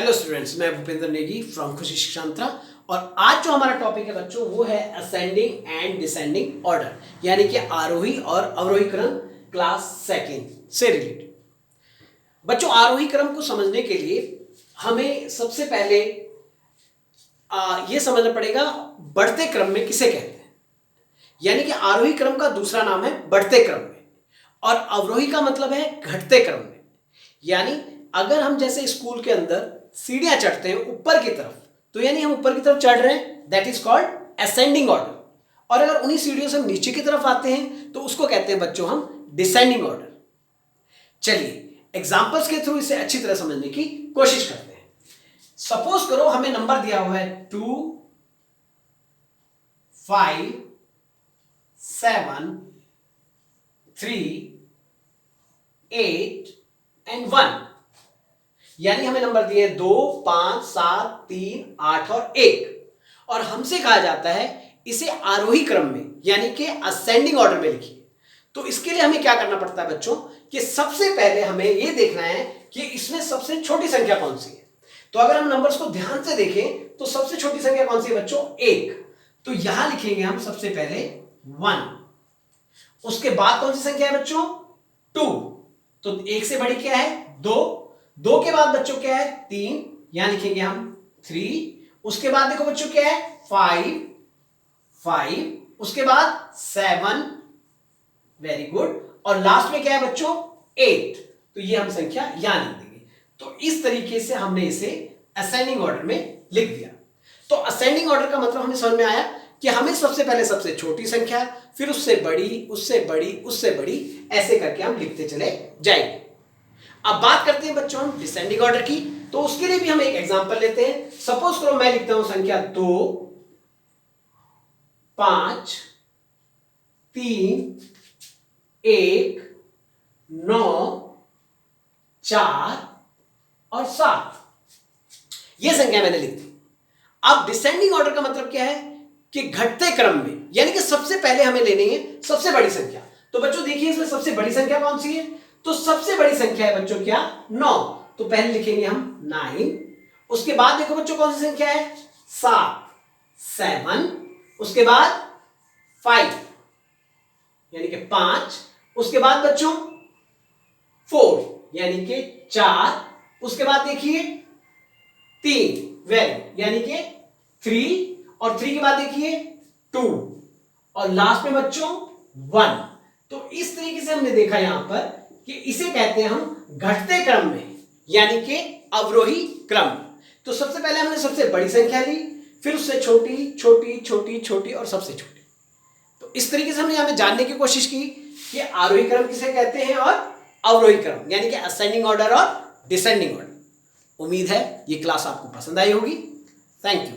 Hello students, मैं Bhupendra Negi from खुशी शिक्षांतरा। और आज जो हमारा टॉपिक है बच्चों वो है असेंडिंग एंड डिसेंडिंग ऑर्डर, यानी कि आरोही और अवरोही क्रम क्लास सेकंड से रिलेटेड। बच्चों, आरोही क्रम को समझने के लिए हमें सबसे पहले ये समझना पड़ेगा बढ़ते क्रम में किसे कहते हैं। यानी कि आरोही क्रम का दूसरा नाम है बढ़ते क्रम में, और अवरोही का मतलब है घटते क्रम में। यानी अगर हम जैसे स्कूल के अंदर सीढ़ियां चढ़ते हैं ऊपर की तरफ, तो यानी हम ऊपर की तरफ चढ़ रहे हैं, that is called ascending order. और अगर उन्हीं सीढ़ियों से हम नीचे की तरफ आते हैं तो उसको कहते हैं बच्चों हम डिसेंडिंग ऑर्डर। चलिए एग्जांपल्स के थ्रू इसे अच्छी तरह समझने की कोशिश करते हैं। सपोज करो हमें नंबर दिया हुआ है 2, 5, 7, 3, 8 एंड 1। यानी हमें नंबर दिए 2, 5, 7, 3, 8 और 1। और हमसे कहा जाता है इसे आरोही क्रम में यानी कि असेंडिंग ऑर्डर में लिखिए। तो इसके लिए हमें क्या करना पड़ता है बच्चों कि सबसे पहले हमें यह देखना है कि इसमें सबसे छोटी संख्या कौन सी है। तो अगर हम नंबर्स को ध्यान से देखें तो सबसे छोटी संख्या कौन सी है बच्चों? 1। तो यहां लिखेंगे हम सबसे पहले 1। उसके बाद कौन सी संख्या है बच्चों? 2। तो 1 से बड़ी क्या है? 2। 2 के बाद बच्चों क्या है? 3। यहां लिखेंगे हम 3। उसके बाद देखो बच्चों क्या है? 5। उसके बाद 7। Very good. और लास्ट में क्या है बच्चों? 8। तो ये हम संख्या यहां लिख देंगे। तो इस तरीके से हमने इसे असेंडिंग ऑर्डर में लिख दिया। तो असेंडिंग ऑर्डर का मतलब हमें समझ में आया कि हमें सबसे पहले सबसे छोटी संख्या, फिर उससे बड़ी, उससे बड़ी, उससे बड़ी, ऐसे करके हम लिखते चले जाएंगे। अब बात करते हैं बच्चों हम डिसेंडिंग ऑर्डर की। तो उसके लिए भी हम एक एग्जांपल लेते हैं। सपोज करो मैं लिखता हूं संख्या 2, 5, 3, 1, 9, 4 और 7। यह संख्या मैंने लिख दी। अब डिसेंडिंग ऑर्डर का मतलब क्या है कि घटते क्रम में, यानी कि सबसे पहले हमें लेनी है सबसे बड़ी संख्या। तो बच्चों देखिए इसमें सबसे बड़ी संख्या कौन सी है? तो सबसे बड़ी संख्या है बच्चों क्या? 9। तो पहले लिखेंगे हम 9। उसके बाद देखो बच्चों कौन सी संख्या है? 7। उसके बाद 5 यानी कि 5। उसके बाद बच्चों 4 यानी कि 4। उसके बाद देखिए 3 वेरी यानी कि 3। और 3 के बाद देखिए 2। और लास्ट में बच्चों 1। तो इस तरीके से हमने देखा यहां पर कि इसे कहते हैं हम घटते क्रम में यानी कि अवरोही क्रम। तो सबसे पहले हमने सबसे बड़ी संख्या ली, फिर उससे छोटी, छोटी, छोटी, छोटी और सबसे छोटी। तो इस तरीके से हमने यहां पे जानने की कोशिश की कि आरोही क्रम किसे कहते हैं और अवरोही क्रम, यानी कि असेंडिंग ऑर्डर और डिसेंडिंग ऑर्डर। उम्मीद है ये क्लास आपको पसंद आई होगी। Thank you.